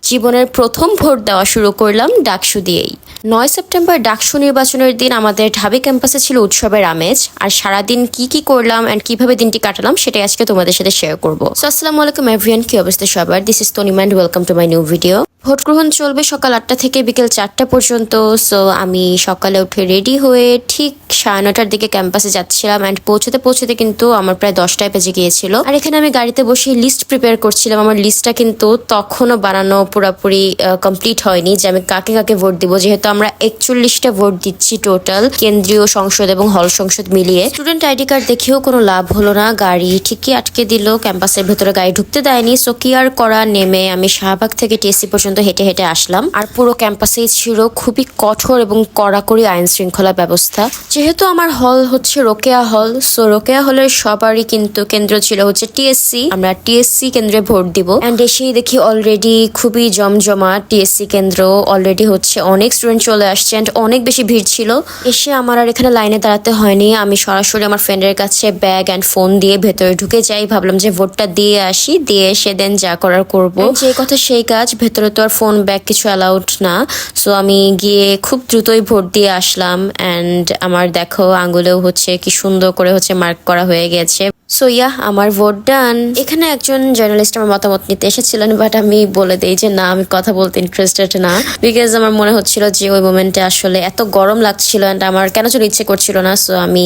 জীবনের প্রথম ভোট দেওয়া শুরু করলাম ডাকসু দিয়েই। 9 সেপ্টেম্বর ডাকসু নির্বাচনের দিন আমাদের ঢাবি ক্যাম্পাসে ছিল উৎসবের আমেজ। আর সারাদিন কি করলাম অ্যান্ড কিভাবে দিনটি কাটালাম সেটাই আজকে তোমাদের সাথে শেয়ার করবো। সো আসসালামু আলাইকুম এভরিওয়ান, কি অবস্থা সবার? This is Tanima and welcome to my new video. Vote গ্রহণ চলবে সকাল 8টা থেকে বিকেল 4টা পর্যন্ত। সো আমি সকালে উঠে রেডি হয়ে ঠিক 9:30টার দিকে ক্যাম্পাসে যাচ্ছিলাম অ্যান্ড পৌঁছতে কিন্তু আমার প্রায় 10টায় বেজে গিয়েছিল। আর এখানে আমি গাড়িতে বসে লিস্ট প্রিপেয়ার করছিলাম। আমার লিস্টটা কিন্তু তখনও বানানো পুরোপুরি কমপ্লিট হয়নি যে আমি কাকে কাকে ভোট দিব, যেহেতু আমরা 41টা ভোট দিচ্ছি টোটাল, কেন্দ্রীয় সংসদ এবং হল সংসদ মিলিয়ে। স্টুডেন্ট আইডি কার্ড দেখেও কোনো লাভ হলো না, গাড়ি ঠিকই আটকে দিল, ক্যাম্পাসের ভেতরে গাড়ি ঢুকতে দেয়নি। সো কি আর করা, নেমে আমি শাহবাগ থেকে টিএসসি পর্যন্ত হেঁটে হেঁটে আসলাম। আর পুরো ক্যাম্পাসেই ছিল খুবই কঠোর এবং কড়াকড়ি আইন শৃঙ্খলা ব্যবস্থা। যেহেতু আমার হল হচ্ছে রোকেয়া হল, সো রোকেয়া হলের সবারই কিন্তু কেন্দ্র ছিল হচ্ছে টিএসসি। আমরা টিএসসি কেন্দ্রে ভোট দিব অ্যান্ড এসেই দেখি অলরেডি খুবই জমজমাট টিএসসি কেন্দ্র। অলরেডি হচ্ছে অনেক স্টুডেন্ট চলে আসছে অ্যান্ড অনেক বেশি ভিড় ছিল। এসে আমার আর এখানে লাইনে দাঁড়াতে হয়নি, আমি সরাসরি আমার ফ্রেন্ডের কাছে ব্যাগ অ্যান্ড ফোন দিয়ে ভেতরে ঢুকে যাই। ভাবলাম যে ভোটটা দিয়ে আসি, দিয়ে এসে দেন যা করার করবো। যে কথা সেই কাজ, ভেতরে তো আর ফোন ব্যাগ কিছু অ্যালাউড না। সো আমি গিয়ে খুব দ্রুতই ভোট দিয়ে আসলাম অ্যান্ড আমার দেখো আঙ্গুলেও হচ্ছে কি সুন্দর করে হচ্ছে মার্ক করা হয়ে গেছে। সো আমার ভোট ডান। এখানে একজন জার্নালিস্ট আমার মতামত নিতে এসেছিলেন, বাট আমি বলে দিই যে না, আমি কথা বলতে ইন্টারেস্টেড না, বিকজ আমার মনে হচ্ছিল যে ওই মোমেন্টে আসলে এত গরম লাগছিল অ্যান্ড আমার কেন যেন ইচ্ছে করছিল না। সো আমি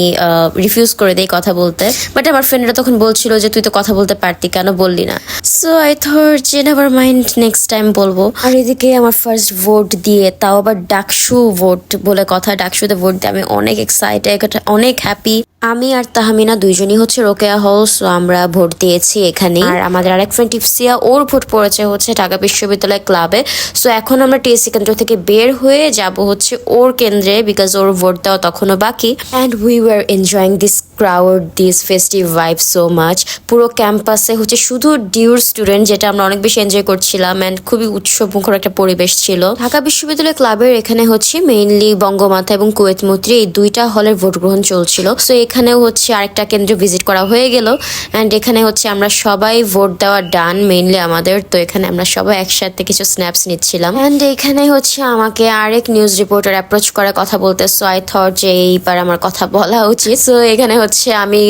রিফিউজ করে দিই কথা বলতে। বাট আমার ফ্রেন্ডরা তখন বলছিল যে তুই তো কথা বলতে পারতি, কেন বললি না? সো আই থট যে নেভার মাইন্ড, নেক্সট টাইম বলবো। আর এদিকে আমার ফার্স্ট ভোট দিয়ে, তাও আবার ডাকসু ভোট বলে কথা, ডাকসুতে ভোট দিয়ে আমি অনেক এক্সাইটেড, অনেক হ্যাপি। আমি আর তাহমিনা দুইজনই হচ্ছে রোকেয়া হল, সো আমরা ভোট দিয়েছি এখানে। আর আমাদের আরেক ফ্রেন্ড টিপসিয়া, ওর ভোট পড়েছে হচ্ছে ঢাকা বিশ্ববিদ্যালয় ক্লাবে। সো এখন আমরা টিএসসি কেন্দ্র থেকে বের হয়ে যাব হচ্ছে ওর কেন্দ্রে, বিকজ ওর ভোট দেওয়া তখনও বাকি। And we were enjoying this crowd, this festive vibe so much. পুরো ক্যাম্পাসে হচ্ছে শুধু ডিউর স্টুডেন্ট, যেটা আমরা অনেক বেশি এনজয় করছিলাম অ্যান্ড খুবই উৎসবমুখর একটা পরিবেশ ছিল। ঢাকা বিশ্ববিদ্যালয় ক্লাবের এখানে হচ্ছে মেইনলি বঙ্গমাতা এবং কুয়েত মৈত্রী, এই দুইটা হলের ভোট গ্রহণ চলছিল। সো এখানেও হচ্ছে আরেকটা কেন্দ্র ভিজিট করা হয়ে গেল অ্যান্ড এখানে হচ্ছে আমরা সবাই ভোট দেওয়া ডান মেইনলি আমাদের। তো এখানে আমরা সবাই একসাথে কিছু স্ন্যাপস নিচ্ছিলাম অ্যান্ড এখানে হচ্ছে আমাকে আরেক নিউজ রিপোর্টার অ্যাপ্রোচ করে কথা বলতে। সো আই থট যে এইবার আমার কথা বলা উচিত। সো এখানে হচ্ছে আমি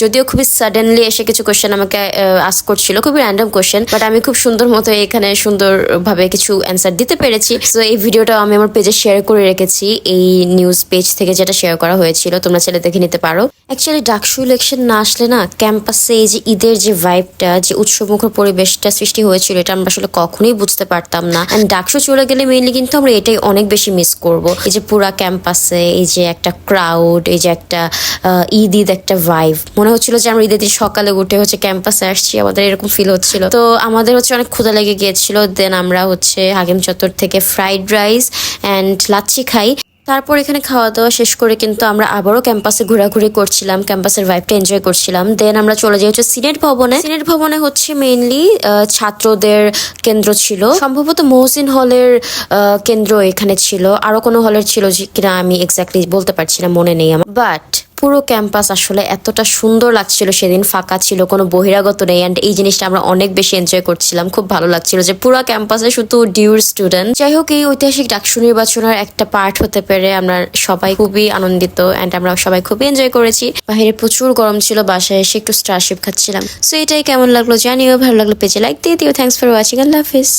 যদিও খুবই সাডেনলি এসে কিছু কোশ্চেন আমাকে আস্ক করছিল, খুবই র্যান্ডম কোশ্চেন, বাট আমি খুব সুন্দর মতো এখানে সুন্দরভাবে কিছু অ্যান্সার দিতে পেরেছি। সো এই ভিডিওটা আমি আমার পেজে শেয়ার করে রেখেছি, এই নিউজ পেজ থেকে যেটা শেয়ার করা হয়েছিল, তোমরা চাইলে দেখে নিতে পারো। অ্যাকচুয়ালি ডাকসু ইলেকশন না আসলে না, ক্যাম্পাসে এই যে ঈদের যে ভাইবটা, যে উৎসবমুখর পরিবেশটা সৃষ্টি হয়েছিল, এটা আমরা আসলে কখনোই বুঝতে পারতাম না। অ্যান্ড ডাকসু চলে গেলে মেইনলি কিন্তু আমরা এটাই অনেক বেশি মিস করব। এই যে পুরা ক্যাম্পাসে এই যে একটা ক্রাউড, এই যে একটা ঈদ একটা ভাইব, মনে হচ্ছিল যে আমরা ঈদের দিন সকালে উঠে হচ্ছে ক্যাম্পাসে আসছি, আমাদের এরকম ফিল হচ্ছিল। তো আমাদের হচ্ছে অনেক ক্ষুধা লেগে গিয়েছিল। দেন আমরা হচ্ছে হাকিম চত্বর থেকে ফ্রাইড রাইস অ্যান্ড লাচ্ছি খাই। তারপর এখানে খাওয়া দাওয়া শেষ করে কিন্তু আমরা আবারও ক্যাম্পাসে ঘোরাঘুরি করছিলাম, ক্যাম্পাসের ভাইবটা এনজয় করছিলাম। দেন আমরা চলে যাই হচ্ছে সিনেট ভবনে। সিনেট ভবনে হচ্ছে মেইনলি ছাত্রদের কেন্দ্র ছিল, সম্ভবত মহসিন হলের কেন্দ্র এখানে ছিল, আরো কোনো হলের ছিল কিনা আমি এক্স্যাক্টলি বলতে পারছি না, মনে নেই আমার। বাট পুরো ক্যাম্পাস আসলে এতটা সুন্দর লাগছিল, সেদিন ফাঁকা ছিল, কোনো বহিরাগত নেই অ্যান্ড এই জিনিসটা আমরা অনেক বেশি এনজয় করছিলাম। খুব ভালো লাগছিল যে পুরো ক্যাম্পাসে শুধু ডিউর স্টুডেন্ট। যাই হোক, এই ঐতিহাসিক ডাকসু নির্বাচনের একটা পার্ট হতে পেরে আমরা সবাই খুবই আনন্দিত অ্যান্ড আমরা সবাই খুবই এনজয় করেছি। বাইরে প্রচুর গরম ছিল, বাসায় এসে একটু স্টারশিপ খাচ্ছিলাম। সো এটাই কেমন লাগলো জানিও, ভালো লাগলো পেজে লাইক দিয়ে দিও। Thanks for watching, Allah Hafiz.